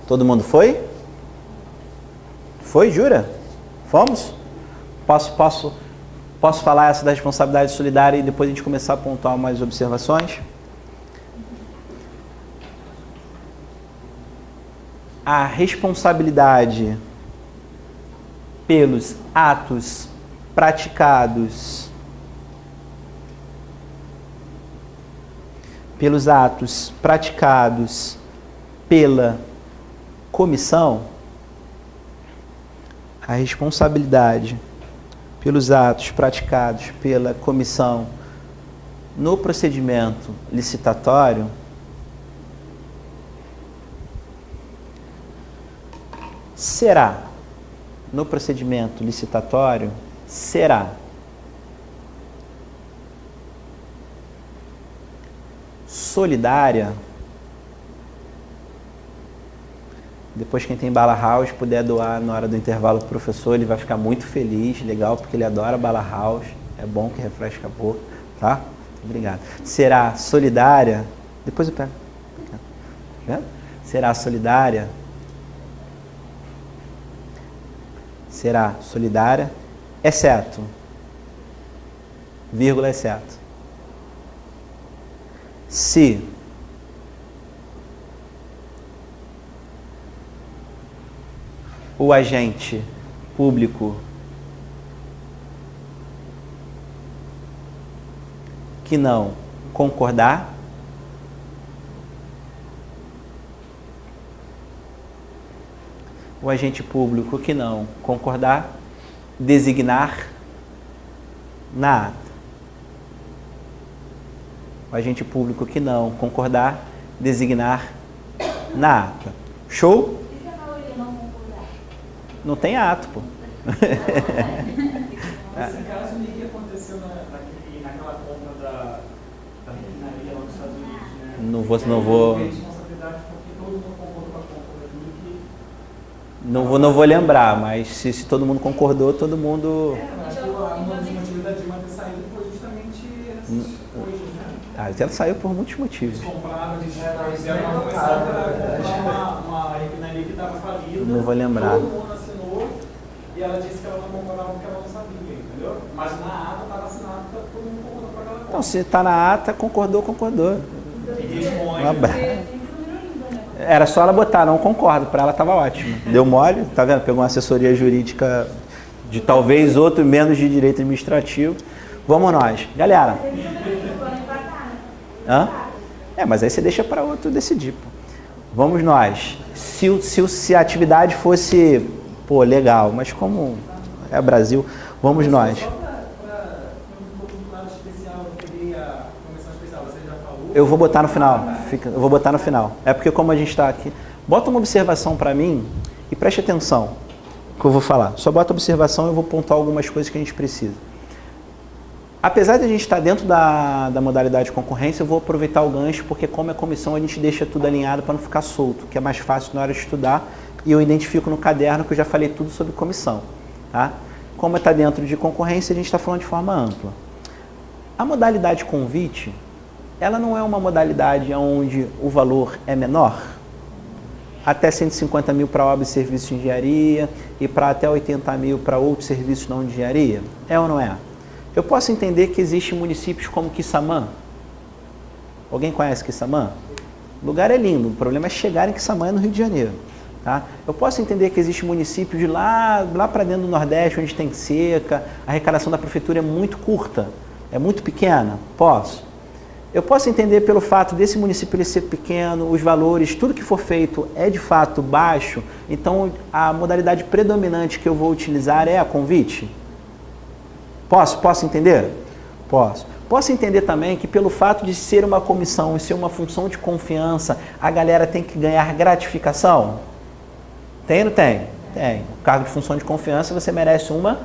Todo mundo foi? Foi, jura? Fomos? Posso falar essa da responsabilidade solidária e depois a gente começar a pontuar umas observações? A responsabilidade pelos atos praticados pela comissão, a responsabilidade pelos atos praticados pela comissão no procedimento licitatório será, no procedimento licitatório, será solidária. Depois, quem tem bala house puder doar na hora do intervalo para o professor, ele vai ficar muito feliz, legal, porque ele adora bala house, é bom que refresca a boca, tá? Obrigado. Será solidária, depois eu pego, será solidária, exceto, vírgula, exceto, se o agente público que não concordar, designar na ata. O agente público que não concordar, designar na ata. Show? E se a maioria não concordar? Não tem ato, pô. Nesse caso, o que aconteceu naquela compra da refinaria lá nos Estados Unidos, né? Não vou. Responsabilidade porque todo mundo concordou com a compra daquilo que... Não vou lembrar, mas se todo mundo concordou, todo mundo... Uma das motivos da Dilma ter saído foi justamente essas coisas, né? Ela saiu por muitos motivos. Eles compraram, eles fizeram uma refinaria que estava falida. Não vou lembrar. Todo mundo assinou e ela disse que ela não concordava porque ela não sabia, entendeu? Mas na ata estava assinado que todo mundo concordou com aquela compra. Então, se está na ata, concordou. E dispõe. Era só ela botar, não concordo, para ela estava ótimo. Deu mole, tá vendo? Pegou uma assessoria jurídica de talvez outro menos de direito administrativo. Vamos nós. Galera. Hã? Mas aí você deixa para outro decidir. Pô. Vamos nós. Se a atividade fosse, legal, mas como é Brasil, vamos nós. Eu vou botar no final. Eu vou botar no final. É porque como a gente está aqui... Bota uma observação para mim e preste atenção no que eu vou falar. Só bota observação e eu vou pontuar algumas coisas que a gente precisa. Apesar de a gente estar dentro da modalidade de concorrência, eu vou aproveitar o gancho, porque como é comissão, a gente deixa tudo alinhado para não ficar solto, que é mais fácil na hora de estudar, e eu identifico no caderno que eu já falei tudo sobre comissão. Tá? Como está dentro de concorrência, a gente está falando de forma ampla. A modalidade convite, ela não é uma modalidade onde o valor é menor? Até 150 mil para obra e serviço de engenharia e para até 80 mil para outros serviços não de engenharia? É ou não é? Eu posso entender que existem municípios como Quissamã. Alguém conhece Quissamã? O lugar é lindo, o problema é chegar em Quissamã, no Rio de Janeiro. Tá? Eu posso entender que existem municípios de lá para dentro do Nordeste, onde tem seca, a arrecadação da prefeitura é muito curta, é muito pequena. Posso. Eu posso entender pelo fato desse município ele ser pequeno, os valores, tudo que for feito é de fato baixo, então a modalidade predominante que eu vou utilizar é a convite? Posso entender? Posso. Posso entender também que pelo fato de ser uma comissão e ser uma função de confiança, a galera tem que ganhar gratificação? Tem ou não tem? Tem. O cargo de função de confiança você merece uma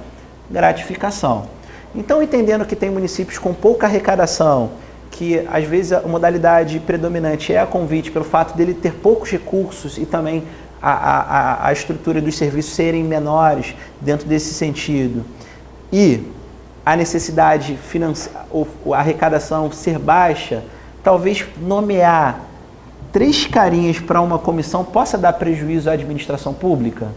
gratificação. Então, entendendo que tem municípios com pouca arrecadação, que às vezes a modalidade predominante é a convite pelo fato dele ter poucos recursos e também a estrutura dos serviços serem menores dentro desse sentido, e a necessidade financeira, ou a arrecadação ser baixa, talvez nomear 3 carinhas para uma comissão possa dar prejuízo à administração pública?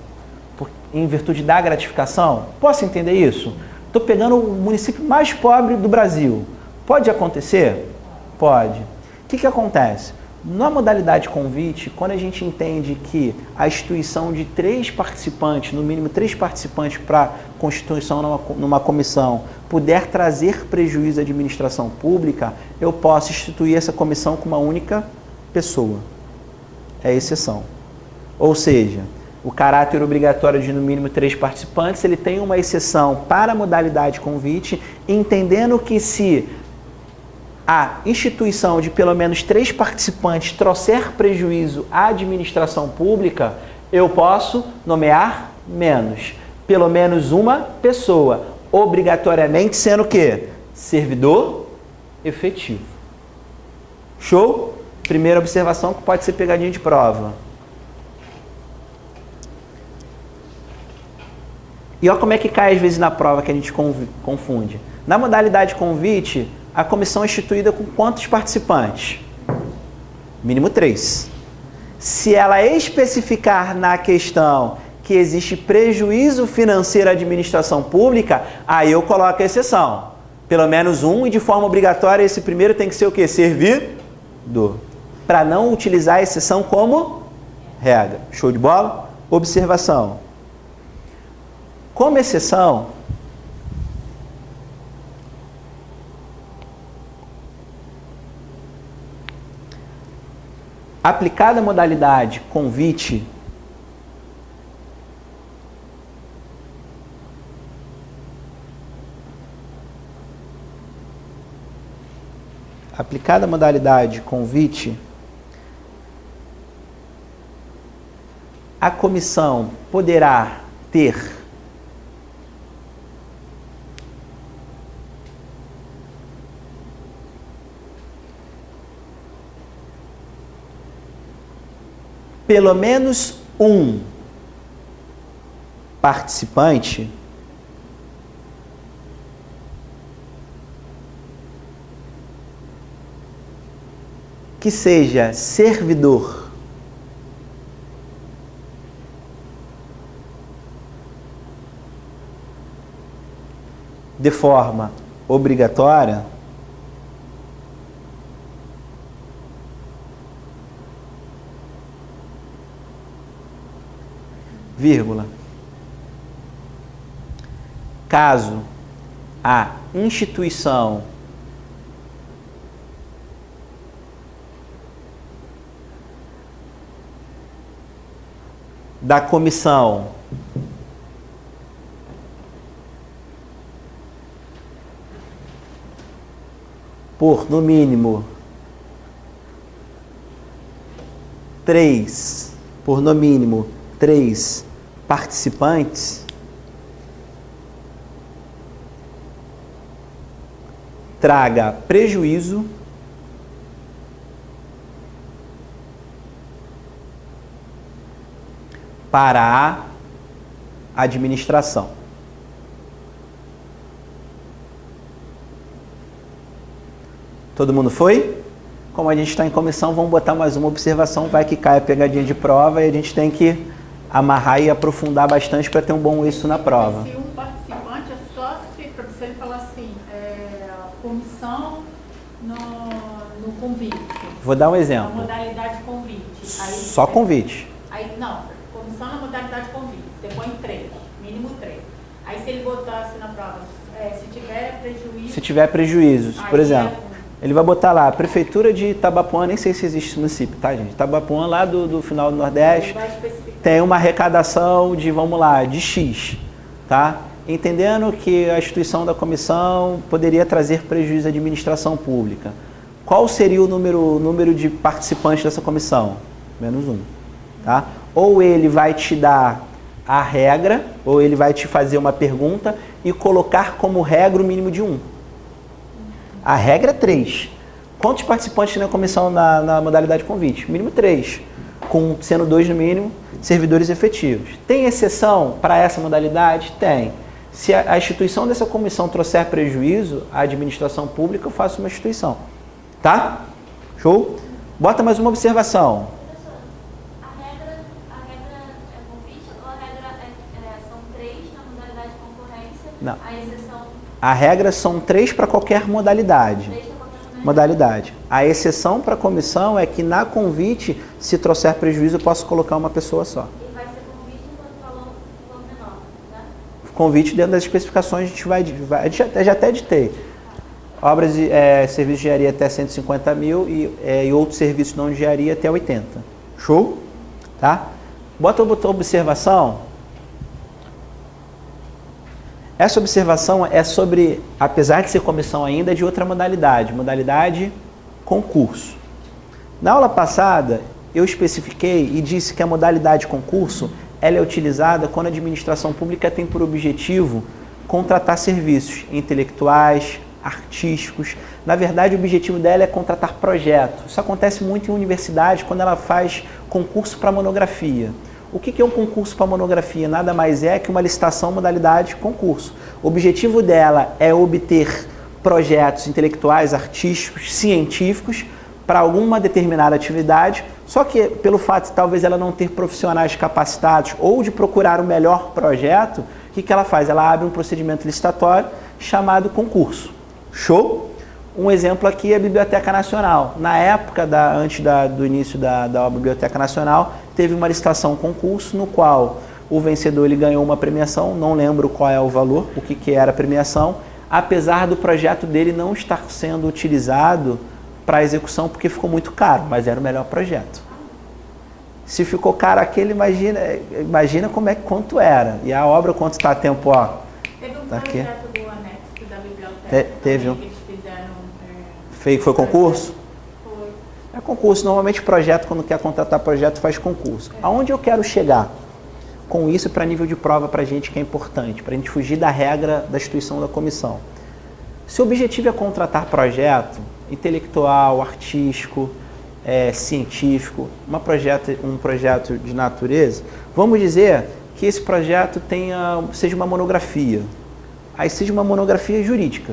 Em virtude da gratificação? Posso entender isso? Estou pegando o município mais pobre do Brasil. Pode acontecer? Pode. O que acontece? Na modalidade convite, quando a gente entende que a instituição de 3 participantes, no mínimo 3 participantes para constituição numa comissão, puder trazer prejuízo à administração pública, eu posso instituir essa comissão com uma única pessoa. É exceção. Ou seja, o caráter obrigatório de no mínimo 3 participantes, ele tem uma exceção para a modalidade convite, entendendo que se a instituição de pelo menos 3 participantes trouxer prejuízo à administração pública, eu posso nomear menos. Pelo menos uma pessoa, obrigatoriamente sendo o quê? Servidor efetivo. Show? Primeira observação que pode ser pegadinha de prova. E olha como é que cai às vezes na prova que a gente confunde. Na modalidade convite, a comissão é instituída com quantos participantes? Mínimo 3. Se ela especificar na questão que existe prejuízo financeiro à administração pública, aí eu coloco a exceção. Pelo menos um, e de forma obrigatória esse primeiro tem que ser o quê? Servidor. Para não utilizar a exceção como regra. Show de bola? Observação. Como exceção, aplicada a modalidade convite, a comissão poderá ter pelo menos um participante que seja servidor de forma obrigatória, vírgula, caso a instituição da comissão por no mínimo 3 participantes, traga prejuízo para a administração. Todo mundo foi? Como a gente está em comissão, vamos botar mais uma observação, vai que cai a pegadinha de prova e a gente tem que amarrar e aprofundar bastante para ter um bom êxito na prova. Se um participante é só se ele falar assim, comissão no convite. Vou dar um exemplo. Na modalidade convite. Aí, só convite. Aí não, comissão na modalidade convite. Você põe 3, mínimo 3. Aí se ele botasse na prova, se tiver prejuízo. Se tiver prejuízos, por exemplo. Ele vai botar lá, Prefeitura de Itabapoana, nem sei se existe esse município, tá, gente? Itabapoana, lá do final do Nordeste, tem uma arrecadação de, vamos lá, de X, tá? Entendendo que a instituição da comissão poderia trazer prejuízo à administração pública. Qual seria o número de participantes dessa comissão? Menos um, tá? Ou ele vai te dar a regra, ou ele vai te fazer uma pergunta e colocar como regra o mínimo de 1. A regra é 3. Quantos participantes tem na comissão na modalidade convite? Mínimo 3. Sendo 2 no mínimo, servidores efetivos. Tem exceção para essa modalidade? Tem. Se a instituição dessa comissão trouxer prejuízo à administração pública, eu faço uma instituição. Tá? Show? Bota mais uma observação. A regra é convite ou a regra são 3 na modalidade de concorrência? Não. A exceção... A regra são 3 para qualquer modalidade. 3 para qualquer Modalidade. A exceção para a comissão é que na convite, se trouxer prejuízo, eu posso colocar uma pessoa só. E vai ser convite enquanto valor menor, né? Convite dentro das especificações, a gente vai já até editei. Obras de serviços de engenharia até 150 mil e outros serviços não de engenharia até 80. Show? Tá? Bota outra observação. Essa observação é sobre, apesar de ser comissão ainda, é de outra modalidade concurso. Na aula passada, eu especifiquei e disse que a modalidade concurso ela é utilizada quando a administração pública tem por objetivo contratar serviços intelectuais, artísticos. Na verdade, o objetivo dela é contratar projetos. Isso acontece muito em universidade quando ela faz concurso para monografia. O que é um concurso para monografia? Nada mais é que uma licitação modalidade concurso. O objetivo dela é obter projetos intelectuais, artísticos, científicos para alguma determinada atividade, só que pelo fato de talvez ela não ter profissionais capacitados ou de procurar o melhor projeto, o que ela faz? Ela abre um procedimento licitatório chamado concurso. Show? Um exemplo aqui é a Biblioteca Nacional. Na época, antes do início da Biblioteca Nacional, teve uma licitação concurso no qual o vencedor ele ganhou uma premiação, não lembro qual é o valor, o que era a premiação, apesar do projeto dele não estar sendo utilizado para execução porque ficou muito caro, mas era o melhor projeto. Se ficou caro aquele, imagina quanto era. E a obra, quanto está a tempo, ó. Teve um tá projeto aqui. do anexo da biblioteca. Teve um. Que eles fizeram. Foi concurso? Foi. É concurso. Normalmente projeto, quando quer contratar projeto, faz concurso. Aonde eu quero chegar com isso para nível de prova para a gente que é importante, para a gente fugir da regra da instituição da comissão. Se o objetivo é contratar projeto intelectual, artístico, científico, um projeto de natureza, vamos dizer que esse projeto seja uma monografia. Aí seja uma monografia jurídica.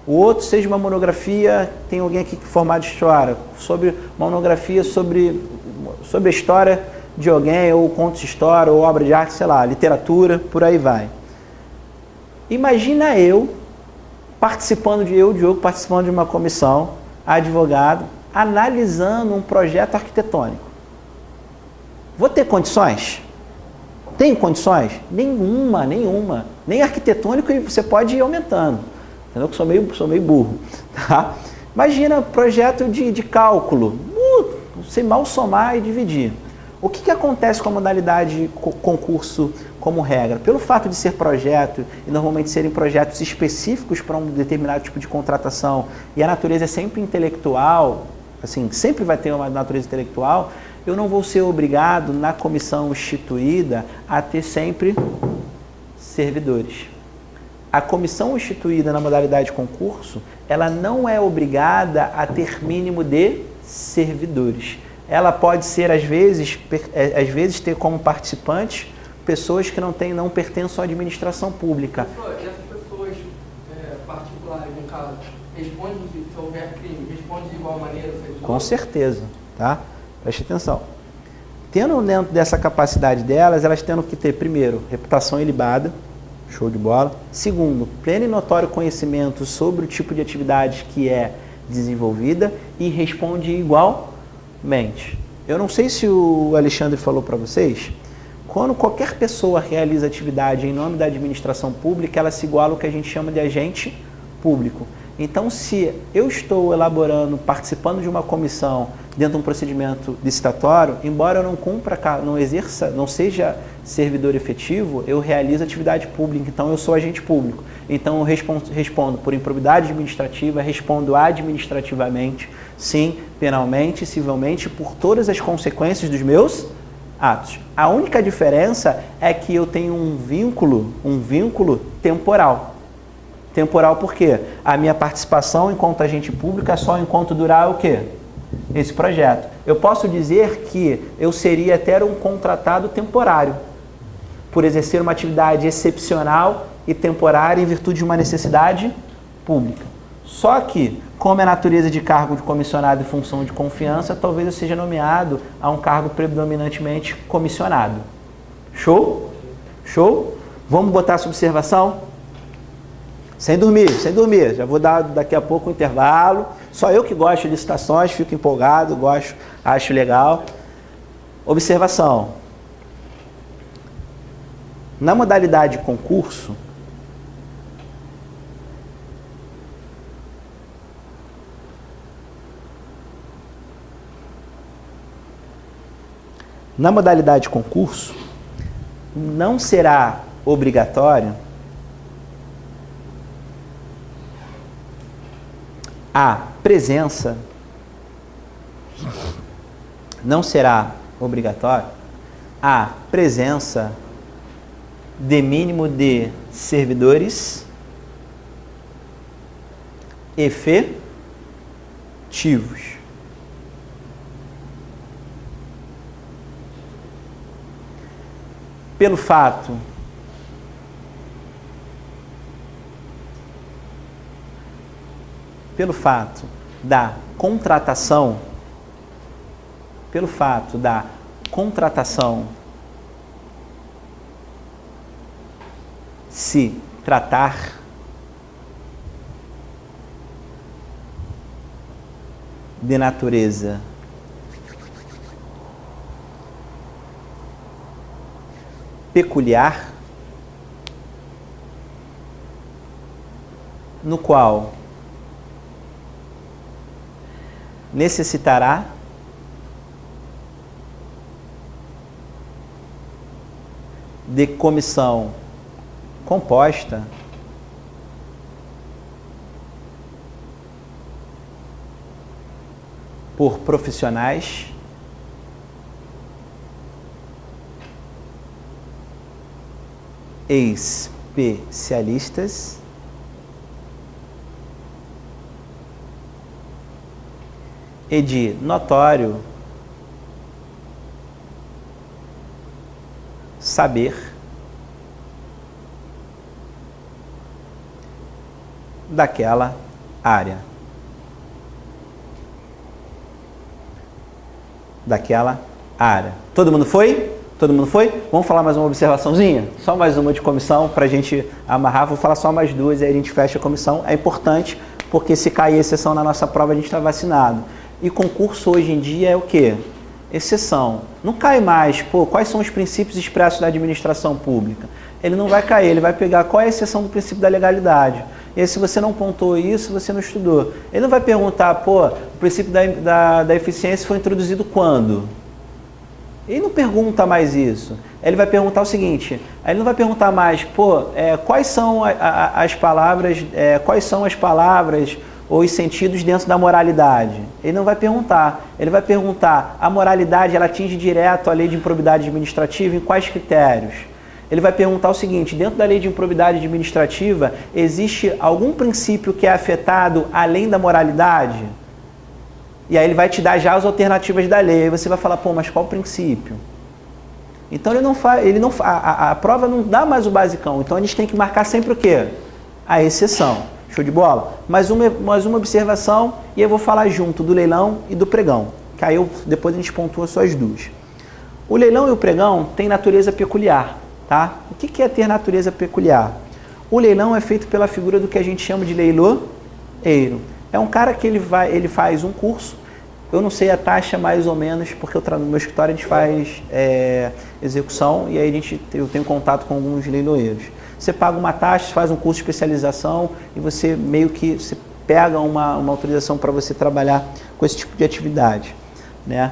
O outro seja uma monografia, tem alguém aqui formado em história, sobre uma monografia sobre a história de alguém, ou contos de história, ou obra de arte, sei lá, literatura, por aí vai. Imagina Diogo, participando de uma comissão, advogado, analisando um projeto arquitetônico. Vou ter condições? Tem condições? Nenhuma. Nem arquitetônico você pode ir aumentando. Entendeu? Que sou meio burro. Tá? Imagina projeto de cálculo. Sei mal somar e dividir. O que acontece com a modalidade concurso como regra? Pelo fato de ser projeto, e normalmente serem projetos específicos para um determinado tipo de contratação, e a natureza é sempre intelectual, assim, sempre vai ter uma natureza intelectual, eu não vou ser obrigado, na comissão instituída, a ter sempre servidores. A comissão instituída na modalidade concurso, ela não é obrigada a ter mínimo de servidores. Ela pode ser, às vezes ter como participantes pessoas que não pertencem à administração pública. E essas pessoas particulares, no caso, respondem, se houver crime, respondem de igual maneira? Com certeza, tá? Preste atenção. Tendo dentro dessa capacidade delas, elas tendo que ter, primeiro, reputação ilibada, show de bola. Segundo, pleno e notório conhecimento sobre o tipo de atividade que é desenvolvida e responde igualmente. Eu não sei se o Alexandre falou para vocês, quando qualquer pessoa realiza atividade em nome da administração pública, ela se iguala ao que a gente chama de agente público. Então, se eu estou participando de uma comissão dentro de um procedimento licitatório, embora eu não cumpra, não seja servidor efetivo, eu realizo atividade pública, então eu sou agente público. Então eu respondo por improbidade administrativa, respondo administrativamente, sim, penalmente, civilmente, por todas as consequências dos meus atos. A única diferença é que eu tenho um vínculo temporal. Temporal por quê? A minha participação enquanto agente público é só enquanto durar o quê? Esse projeto. Eu posso dizer que eu seria até um contratado temporário, por exercer uma atividade excepcional e temporária em virtude de uma necessidade pública. Só que, como é a natureza de cargo de comissionado e função de confiança, talvez eu seja nomeado a um cargo predominantemente comissionado. Show? Show? Vamos botar essa observação? Sem dormir. Já vou dar daqui a pouco um intervalo. Só eu que gosto de licitações, fico empolgado, gosto, acho legal. Observação. Na modalidade concurso, não será obrigatório a presença, de mínimo de servidores efetivos. Pelo fato da contratação, se tratar de natureza peculiar, no qual necessitará de comissão composta por profissionais especialistas e de notório saber daquela área. Todo mundo foi? Vamos falar mais uma observaçãozinha? Só mais uma de comissão para a gente amarrar. Vou falar só mais duas e aí a gente fecha a comissão. É importante porque se cair exceção na nossa prova a gente está vacinado. E concurso hoje em dia é o quê? Exceção. Não cai mais, quais são os princípios expressos da administração pública? Ele não vai cair, ele vai pegar qual é a exceção do princípio da legalidade. E aí, se você não pontuou isso, você não estudou. Ele não vai perguntar, o princípio da eficiência foi introduzido quando? Ele não pergunta mais isso. Ele vai perguntar o seguinte, ele não vai perguntar mais, quais são as palavras, ou os sentidos dentro da moralidade. Ele não vai perguntar. Ele vai perguntar, a moralidade ela atinge direto a lei de improbidade administrativa em quais critérios? Ele vai perguntar o seguinte, dentro da lei de improbidade administrativa, existe algum princípio que é afetado além da moralidade? E aí ele vai te dar já as alternativas da lei. Aí você vai falar, mas qual princípio? Então a prova não dá mais o basicão. Então a gente tem que marcar sempre o quê? A exceção. Show de bola? Mais uma observação e eu vou falar junto do leilão e do pregão. Que aí depois a gente pontua só as duas. O leilão e o pregão têm natureza peculiar. Tá? O que é ter natureza peculiar? O leilão é feito pela figura do que a gente chama de leiloeiro. É um cara que ele faz um curso, eu não sei a taxa mais ou menos, porque no meu escritório a gente faz execução e aí eu tenho contato com alguns leiloeiros. Você paga uma taxa, faz um curso de especialização e você você pega uma autorização para você trabalhar com esse tipo de atividade. Né?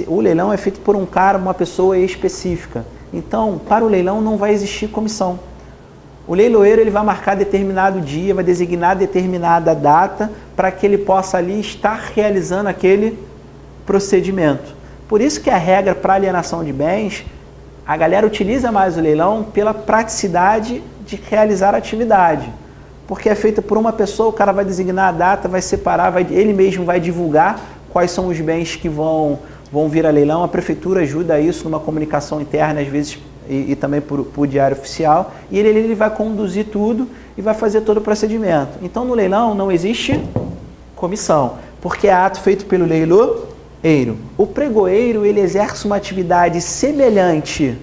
O leilão é feito por uma pessoa específica. Então, para o leilão não vai existir comissão. O leiloeiro ele vai marcar determinado dia, vai designar determinada data para que ele possa ali estar realizando aquele procedimento. Por isso que a regra para alienação de bens, a galera utiliza mais o leilão pela praticidade de realizar a atividade. Porque é feita por uma pessoa, o cara vai designar a data, vai separar, ele mesmo vai divulgar quais são os bens que vão vir a leilão. A prefeitura ajuda a isso numa comunicação interna, às vezes, e também por diário oficial. E ele vai conduzir tudo e vai fazer todo o procedimento. Então, no leilão não existe comissão, porque é ato feito pelo leiloeiro. O pregoeiro, ele exerce uma atividade semelhante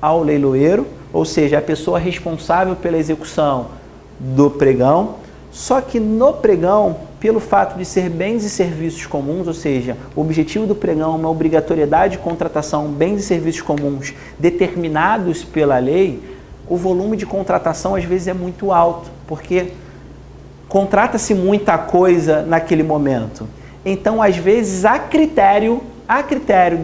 ao leiloeiro, ou seja, a pessoa responsável pela execução do pregão, só que no pregão, pelo fato de ser bens e serviços comuns, ou seja, o objetivo do pregão é uma obrigatoriedade de contratação, bens e serviços comuns determinados pela lei, o volume de contratação às vezes é muito alto, porque contrata-se muita coisa naquele momento. Então, às vezes, há critério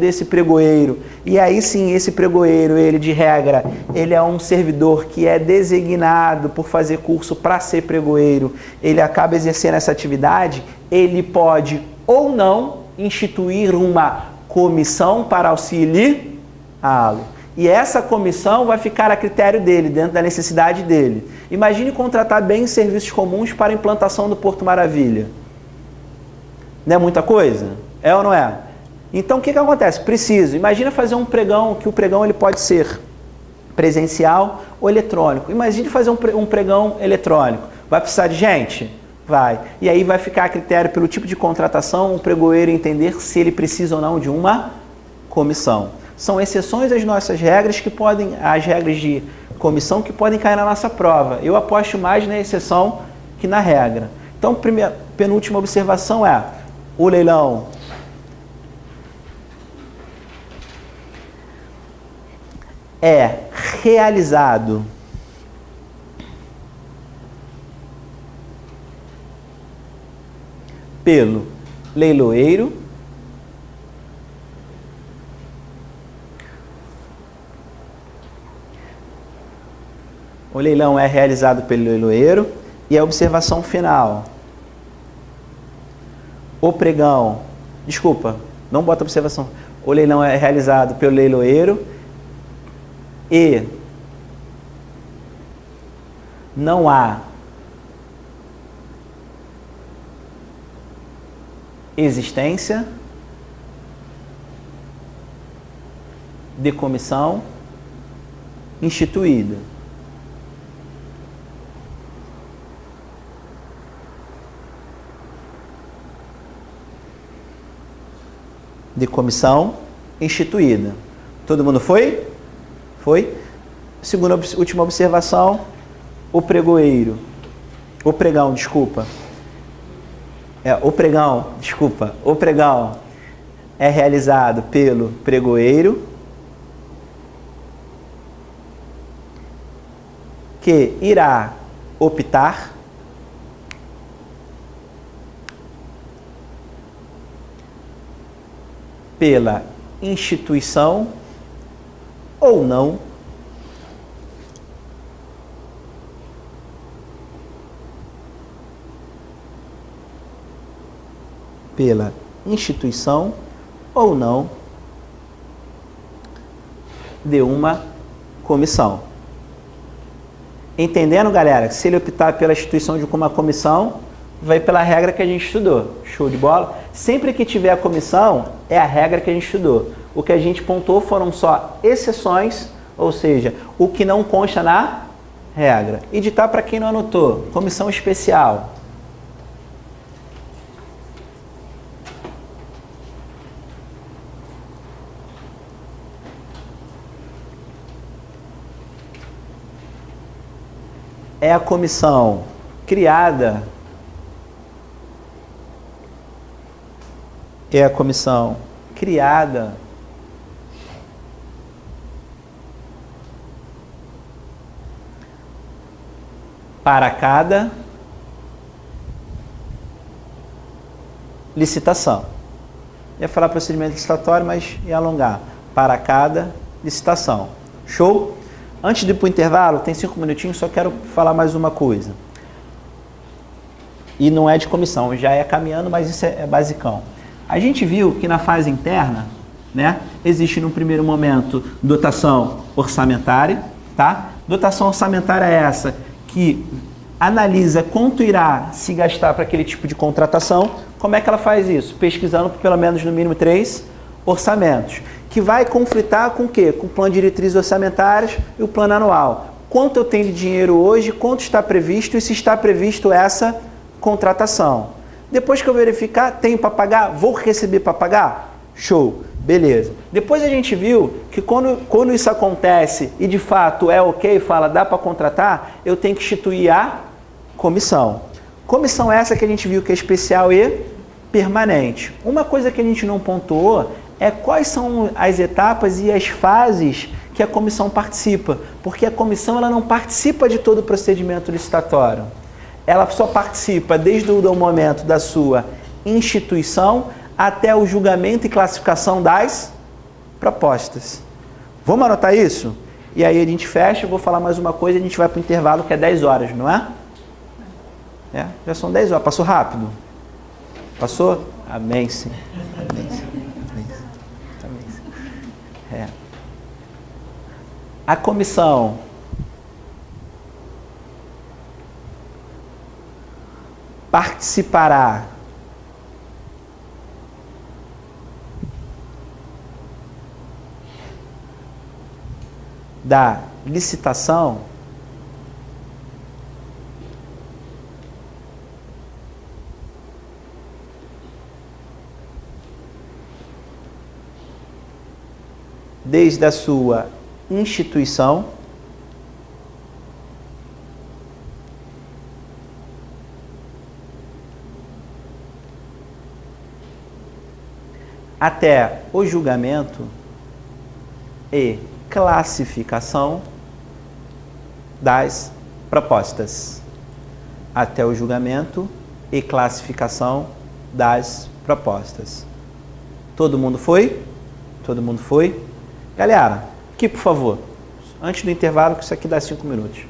desse pregoeiro, e aí sim, esse pregoeiro, ele de regra, ele é um servidor que é designado por fazer curso para ser pregoeiro, ele acaba exercendo essa atividade, ele pode ou não instituir uma comissão para auxiliá-lo. E essa comissão vai ficar a critério dele, dentro da necessidade dele. Imagine contratar bens e serviços comuns para a implantação do Porto Maravilha. Não é muita coisa? É ou não é? Então, o que acontece? Preciso. Imagina fazer um pregão, que o pregão ele pode ser presencial ou eletrônico. Imagine fazer um pregão eletrônico. Vai precisar de gente? Vai. E aí vai ficar a critério pelo tipo de contratação, o pregoeiro entender se ele precisa ou não de uma comissão. São exceções às nossas regras, as regras de comissão que podem cair na nossa prova. Eu aposto mais na exceção que na regra. Então, penúltima observação é, o leilão é realizado pelo leiloeiro O leilão é realizado pelo leiloeiro e a observação final. O pregão, desculpa, não bota observação. O leilão é realizado pelo leiloeiro e não há existência de comissão instituída. De comissão instituída. Todo mundo foi? Foi? Segunda, última observação, o pregão é realizado pelo pregoeiro que irá optar pela instituição ou não de uma comissão. Entendendo, galera, que se ele optar pela instituição de uma comissão, vai pela regra que a gente estudou. Show de bola? Sempre que tiver a comissão, é a regra que a gente estudou. O que a gente pontuou foram só exceções, ou seja, o que não consta na regra. Editar para quem não anotou, comissão especial. É a comissão criada para cada licitação. Ia falar procedimento licitatório, mas ia alongar. Para cada licitação. Show? Antes de ir para o intervalo, tem 5 minutinhos, só quero falar mais uma coisa. E não é de comissão, já é caminhando, mas isso é basicão. A gente viu que na fase interna, né, existe no primeiro momento dotação orçamentária, tá? Dotação orçamentária é essa que analisa quanto irá se gastar para aquele tipo de contratação. Como é que ela faz isso? Pesquisando por pelo menos no mínimo 3 orçamentos, que vai conflitar com o quê? Com o plano de diretrizes orçamentárias e o plano anual. quanto eu tenho de dinheiro hoje, quanto está previsto e se está previsto essa contratação. Depois que eu verificar, tenho para pagar? Vou receber para pagar? Show, beleza. Depois a gente viu que quando isso acontece e de fato é ok, fala dá para contratar, eu tenho que instituir a comissão. Comissão essa que a gente viu que é especial e permanente. Uma coisa que a gente não pontuou é quais são as etapas e as fases que a comissão participa, porque a comissão ela não participa de todo o procedimento licitatório. Ela só participa desde o momento da sua instituição até o julgamento e classificação das propostas. Vamos anotar isso? E aí a gente fecha, eu vou falar mais uma coisa e a gente vai para o intervalo que é 10 horas, não é? Já são 10 horas. Passou rápido? Passou? Amém, sim. Amém, sim. Amém, sim. A comissão participará da licitação desde a sua instituição até o julgamento e classificação das propostas. Até o julgamento e classificação das propostas. Todo mundo foi? Todo mundo foi? Galera, aqui por favor, antes do intervalo, que isso aqui dá 5 minutos.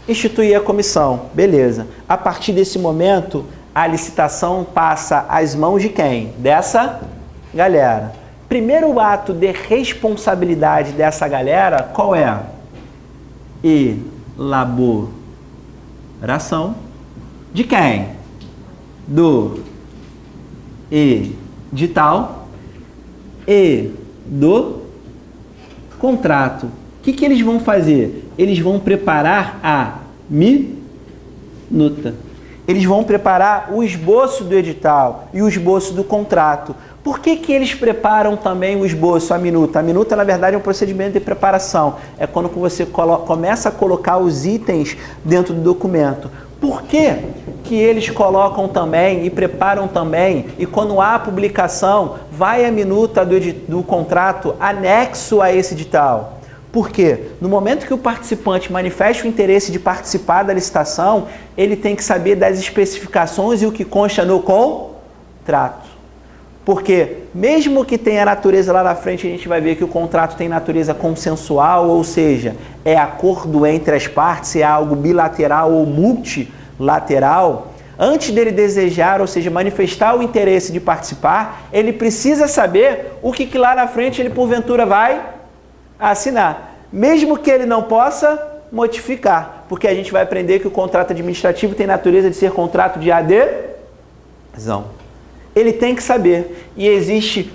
Instituir a comissão, beleza. A partir desse momento, a licitação passa às mãos de quem? Dessa galera. Primeiro ato de responsabilidade dessa galera, qual é? Elaboração de quem? Do edital e do contrato. O que eles vão fazer? Eles vão preparar a minuta. Eles vão preparar o esboço do edital e o esboço do contrato. Por que eles preparam também o esboço, a minuta? A minuta, na verdade, é um procedimento de preparação. É quando você começa a colocar os itens dentro do documento. Por que eles colocam também e preparam também, e quando há publicação, vai a minuta do contrato anexo a esse edital? Porque no momento que o participante manifesta o interesse de participar da licitação, ele tem que saber das especificações e o que consta no contrato. Porque mesmo que tenha natureza lá na frente, a gente vai ver que o contrato tem natureza consensual, ou seja, é acordo entre as partes, é algo bilateral ou multilateral. Antes dele desejar, ou seja, manifestar o interesse de participar, ele precisa saber o que lá na frente ele porventura vai assinar. Mesmo que ele não possa modificar, porque a gente vai aprender que o contrato administrativo tem natureza de ser contrato de adesão. Ele tem que saber. E existe,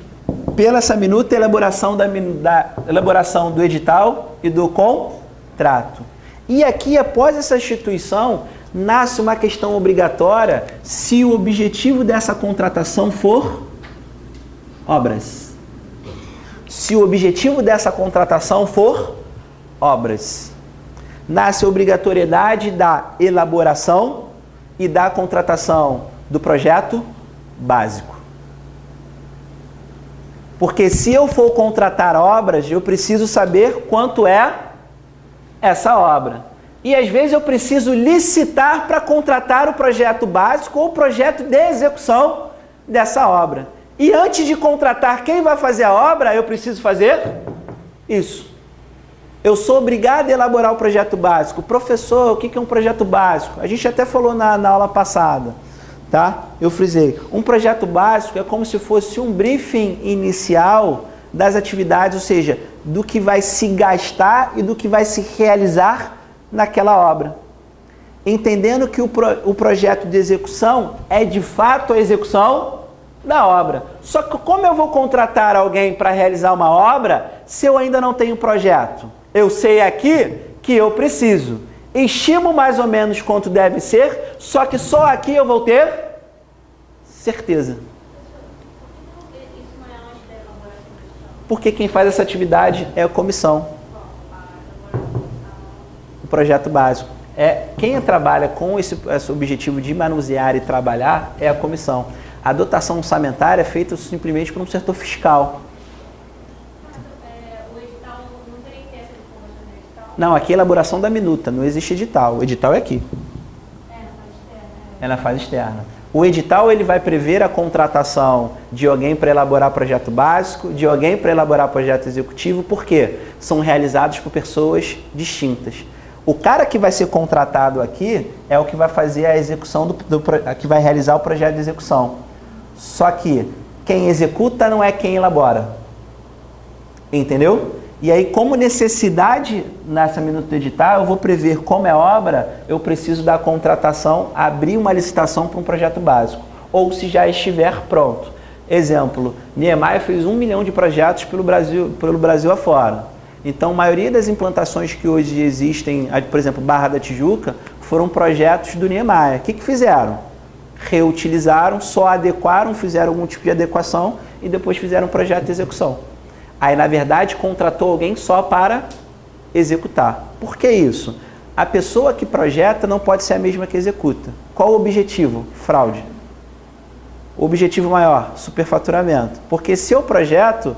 pela essa minuta, a elaboração da elaboração do edital e do contrato. E aqui, após essa instituição, nasce uma questão obrigatória se o objetivo dessa contratação for obras. Se o objetivo dessa contratação for obras. Nasce a obrigatoriedade da elaboração e da contratação do projeto básico. Porque se eu for contratar obras, eu preciso saber quanto é essa obra. E às vezes eu preciso licitar para contratar o projeto básico ou o projeto de execução dessa obra. E antes de contratar quem vai fazer a obra, eu preciso fazer isso. Eu sou obrigado a elaborar o projeto básico. Professor, o que é um projeto básico? A gente até falou na aula passada. Tá? Eu frisei. Um projeto básico é como se fosse um briefing inicial das atividades, ou seja, do que vai se gastar e do que vai se realizar naquela obra. Entendendo que o projeto de execução é de fato a execução da obra. Só que como eu vou contratar alguém para realizar uma obra se eu ainda não tenho projeto? Eu sei aqui que eu preciso. Estimo mais ou menos quanto deve ser, só que só aqui eu vou ter certeza. Porque quem faz essa atividade é a comissão. O projeto básico. Quem trabalha com esse objetivo de manusear e trabalhar é a comissão. A dotação orçamentária é feita simplesmente por um setor fiscal. O edital não teria que ter essa informação no edital? Não, aqui é a elaboração da minuta, não existe edital. O edital é aqui. Na fase externa. É na fase externa. O edital ele vai prever a contratação de alguém para elaborar projeto básico, de alguém para elaborar projeto executivo, por quê? São realizados por pessoas distintas. O cara que vai ser contratado aqui é o que vai fazer a execução, que vai realizar o projeto de execução. Só que quem executa não é quem elabora. Entendeu? E aí, como necessidade nessa minuta do edital, eu vou prever como é obra, eu preciso da contratação, abrir uma licitação para um projeto básico. Ou se já estiver pronto. Exemplo, Niemeyer fez 1 milhão de projetos pelo Brasil afora. Então, a maioria das implantações que hoje existem, por exemplo, Barra da Tijuca, foram projetos do Niemeyer. O que fizeram? Reutilizaram, só adequaram, fizeram algum tipo de adequação e depois fizeram um projeto de execução. Aí, na verdade, contratou alguém só para executar. Por que isso? A pessoa que projeta não pode ser a mesma que executa. Qual o objetivo? Fraude. O objetivo maior, superfaturamento. Porque se eu projeto,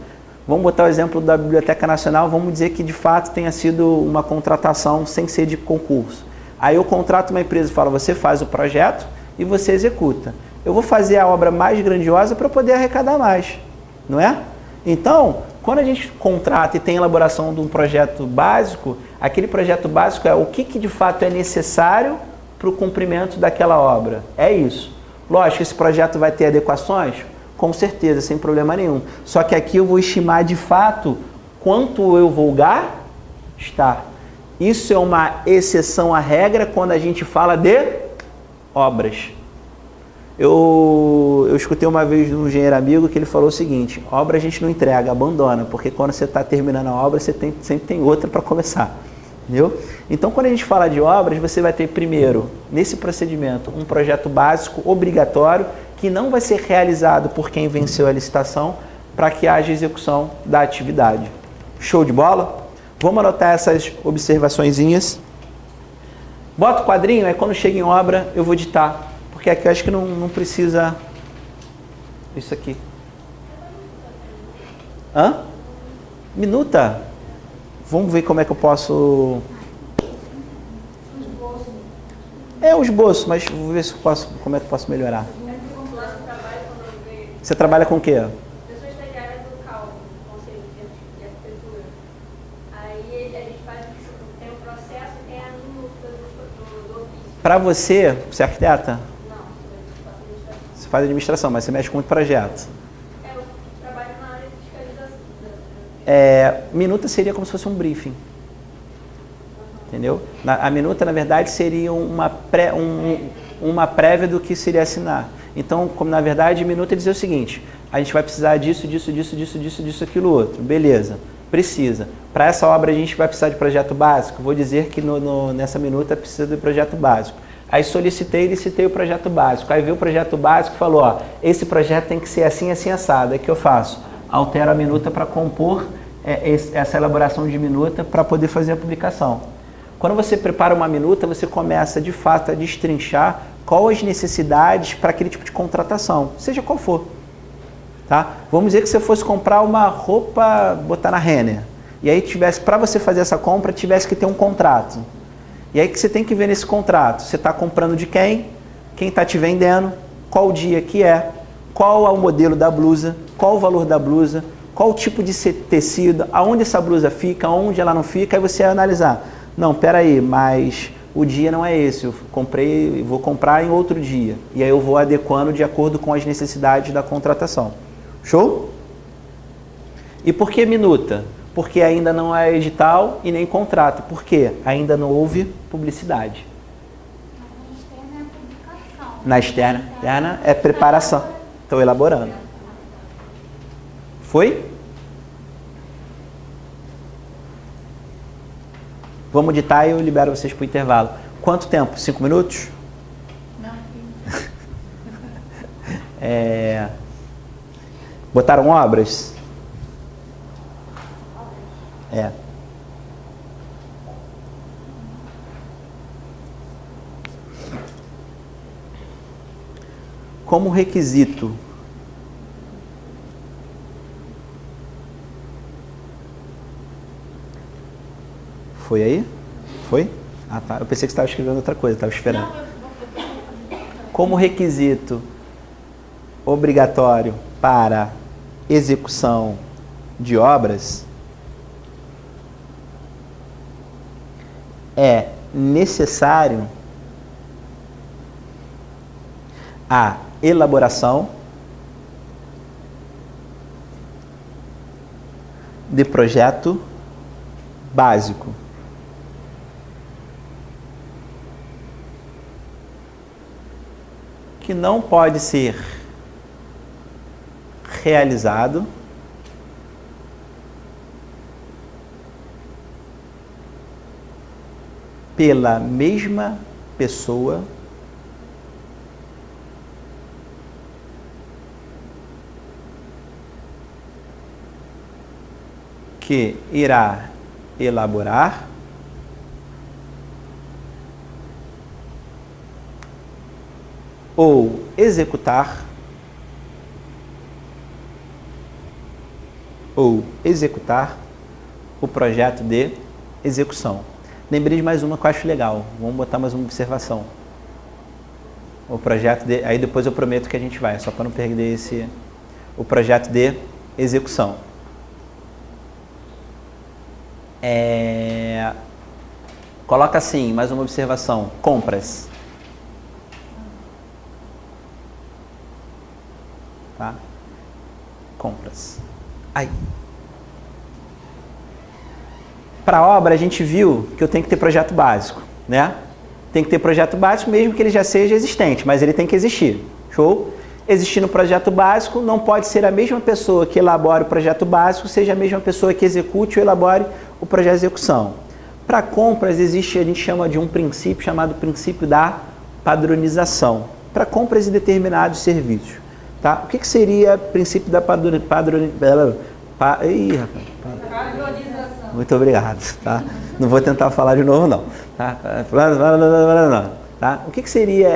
vamos botar o exemplo da Biblioteca Nacional, vamos dizer que de fato tenha sido uma contratação sem ser de concurso. Aí eu contrato uma empresa e falo, você faz o projeto e você executa. Eu vou fazer a obra mais grandiosa para poder arrecadar mais, não é? Então, quando a gente contrata e tem elaboração de um projeto básico, aquele projeto básico é o que de fato é necessário para o cumprimento daquela obra. É isso. Lógico, esse projeto vai ter adequações? Com certeza, sem problema nenhum. Só que aqui eu vou estimar de fato quanto eu vou gastar. Isso é uma exceção à regra quando a gente fala de obras. Eu escutei uma vez de um engenheiro amigo que ele falou o seguinte: obra a gente não entrega, abandona, porque quando você está terminando a obra, você sempre tem outra para começar. Entendeu? Então, quando a gente fala de obras, você vai ter primeiro, nesse procedimento, um projeto básico obrigatório que não vai ser realizado por quem venceu a licitação para que haja execução da atividade. Show de bola? Vamos anotar essas observaçõezinhas. Bota o quadrinho, aí quando chega em obra eu vou ditar. Porque aqui eu acho que não precisa... Isso aqui. Hã? Minuta? Vamos ver como é que eu posso... O esboço, mas vou ver se eu posso, como é que eu posso melhorar. Você trabalha com o quê? Eu sou estagiária do CAL, Conselho de Arquitetura. Aí a gente tem o processo e tem a minuta do ofício. Para você é arquiteta? Não, administração. Você faz administração, mas você mexe com muito projeto. Eu trabalho na área de fiscalização. Minuta seria como se fosse um briefing. Entendeu? A minuta, na verdade, seria uma prévia do que seria assinar. Então, como na verdade, minuta é dizer o seguinte: a gente vai precisar disso, aquilo outro. Beleza, precisa. Para essa obra a gente vai precisar de projeto básico. Vou dizer que nessa minuta precisa de projeto básico. Aí licitei o projeto básico. Aí veio o projeto básico e falou, ó, esse projeto tem que ser assim, assim, assado. Aí o que eu faço? Altero a minuta para compor essa elaboração de minuta para poder fazer a publicação. Quando você prepara uma minuta, você começa de fato a destrinchar quais as necessidades para aquele tipo de contratação, seja qual for. Tá? Vamos dizer que você fosse comprar uma roupa, botar na Renner, e aí para você fazer essa compra, tivesse que ter um contrato. E aí que você tem que ver nesse contrato, você está comprando de quem está te vendendo, qual o dia que é, qual é o modelo da blusa, qual o valor da blusa, qual o tipo de tecido, aonde essa blusa fica, aonde ela não fica, aí você vai analisar. Não, peraí, mas o dia não é esse, eu vou comprar em outro dia. E aí eu vou adequando de acordo com as necessidades da contratação. Show? E por que minuta? Porque ainda não é edital e nem contrato. Por quê? Ainda não houve publicidade. Na externa é publicação. Na externa é preparação. Estou elaborando. Foi? Vamos ditar e eu libero vocês para o intervalo. Quanto tempo? 5 minutos? Não. Botaram obras? Como requisito, foi aí? Foi? Ah, tá. Eu pensei que você estava escrevendo outra coisa, estava esperando. Como requisito obrigatório para execução de obras, é necessário a elaboração de projeto básico. Que não pode ser realizado pela mesma pessoa que irá elaborar ou executar o projeto de execução. Lembrei de mais uma que eu acho legal. Vamos botar mais uma observação. O projeto de... Aí depois eu prometo que a gente vai, só para não perder esse... O projeto de execução. Coloca assim, mais uma observação. Compras. Tá? Compras. Aí. Para a obra, a gente viu que eu tenho que ter projeto básico, né? Tem que ter projeto básico, mesmo que ele já seja existente, mas ele tem que existir. Show? Existindo o projeto básico, não pode ser a mesma pessoa que elabore o projeto básico, seja a mesma pessoa que execute ou elabore o projeto de execução. Para compras, existe, a gente chama de um princípio chamado princípio da padronização. Para compras de determinados serviços. Tá? O que seria princípio da padronização? Muito obrigado. Tá? Não vou tentar falar de novo, não. Tá? Tá? O que seria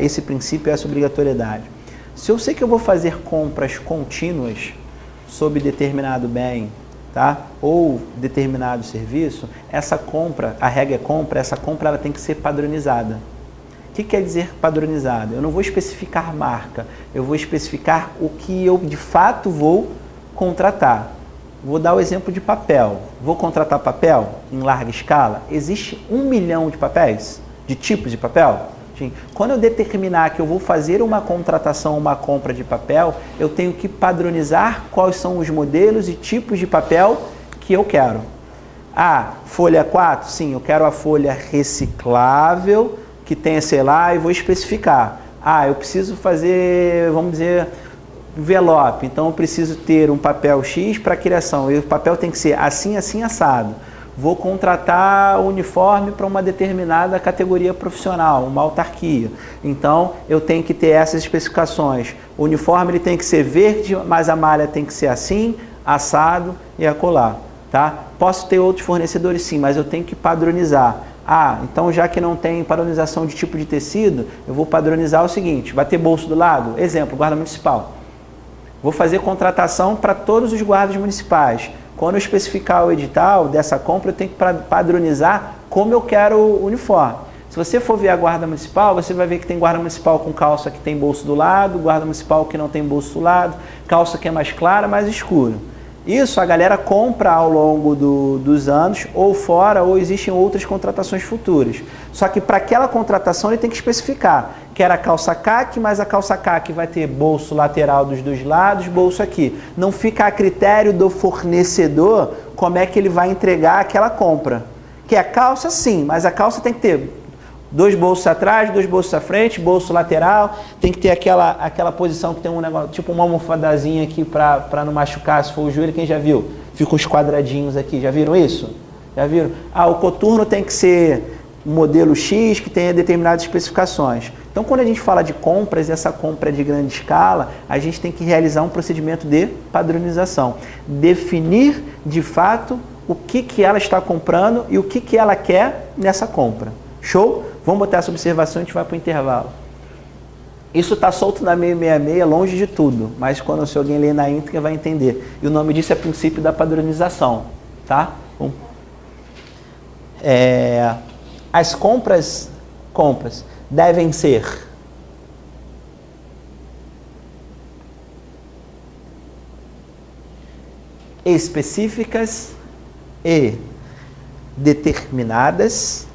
esse princípio, essa obrigatoriedade? Se eu sei que eu vou fazer compras contínuas sobre determinado bem, tá? Ou determinado serviço, essa compra, a regra é compra, essa compra ela tem que ser padronizada. O que quer dizer padronizada? Eu não vou especificar marca, eu vou especificar o que eu de fato vou contratar. Vou dar o exemplo de papel. Vou contratar papel em larga escala? Existe 1 milhão de papéis? De tipos de papel? Quando eu determinar que eu vou fazer uma contratação, uma compra de papel, eu tenho que padronizar quais são os modelos e tipos de papel que eu quero. Ah, folha 4? Sim, eu quero a folha reciclável, que tenha, sei lá, e vou especificar. Ah, eu preciso fazer, vamos dizer, envelope. Então, eu preciso ter um papel X para criação. E o papel tem que ser assim, assim, assado. Vou contratar uniforme para uma determinada categoria profissional, uma autarquia. Então, eu tenho que ter essas especificações. O uniforme ele tem que ser verde, mas a malha tem que ser assim, assado e acolá. Tá? Posso ter outros fornecedores sim, mas eu tenho que padronizar. Ah, então já que não tem padronização de tipo de tecido, eu vou padronizar o seguinte, vai ter bolso do lado? Exemplo, guarda municipal. Vou fazer contratação para todos os guardas municipais. Quando eu especificar o edital dessa compra, eu tenho que padronizar como eu quero o uniforme. Se você for ver a guarda municipal, você vai ver que tem guarda municipal com calça que tem bolso do lado, guarda municipal que não tem bolso do lado, calça que é mais clara, mais escura. Isso a galera compra ao longo dos anos, ou fora, ou existem outras contratações futuras. Só que para aquela contratação ele tem que especificar. Quero a calça caque, mas a calça caque vai ter bolso lateral dos dois lados, bolso aqui. Não fica a critério do fornecedor como é que ele vai entregar aquela compra. Que a calça sim, mas a calça tem que ter 2 bolsos atrás, 2 bolsos à frente, bolso lateral, tem que ter aquela posição que tem um negócio, tipo uma almofadazinha aqui para não machucar, se for o joelho, quem já viu? Fica uns quadradinhos aqui, já viram isso? Já viram? Ah, o coturno tem que ser modelo X, que tenha determinadas especificações. Então, quando a gente fala de compras, essa compra é de grande escala, a gente tem que realizar um procedimento de padronização. Definir, de fato, o que ela está comprando e o que ela quer nessa compra. Show? Vamos botar essa observação e a gente vai para o intervalo. Isso está solto na 666, longe de tudo, mas quando se alguém ler na íntegra vai entender. E o nome disso é princípio da padronização. Tá? Bom. As compras devem ser específicas e determinadas,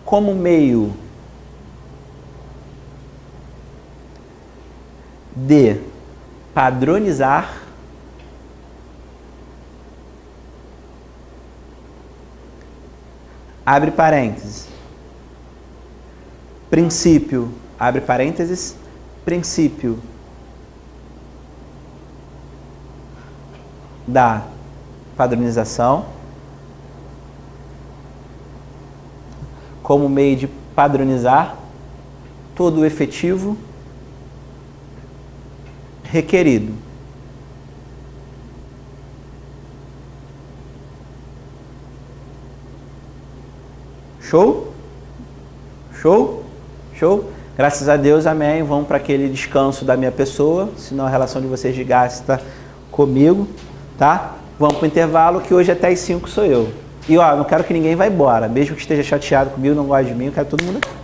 como meio de padronizar abre parênteses, princípio, abre parênteses, princípio da padronização como meio de padronizar todo o efetivo requerido. Show? Show? Show? Graças a Deus, amém. Vamos para aquele descanso da minha pessoa, senão a relação de vocês de gasta comigo, tá? Vamos para o intervalo, que hoje até as 5 sou eu. E ó, não quero que ninguém vá embora, mesmo que esteja chateado comigo, não goste de mim, eu quero todo mundo aqui.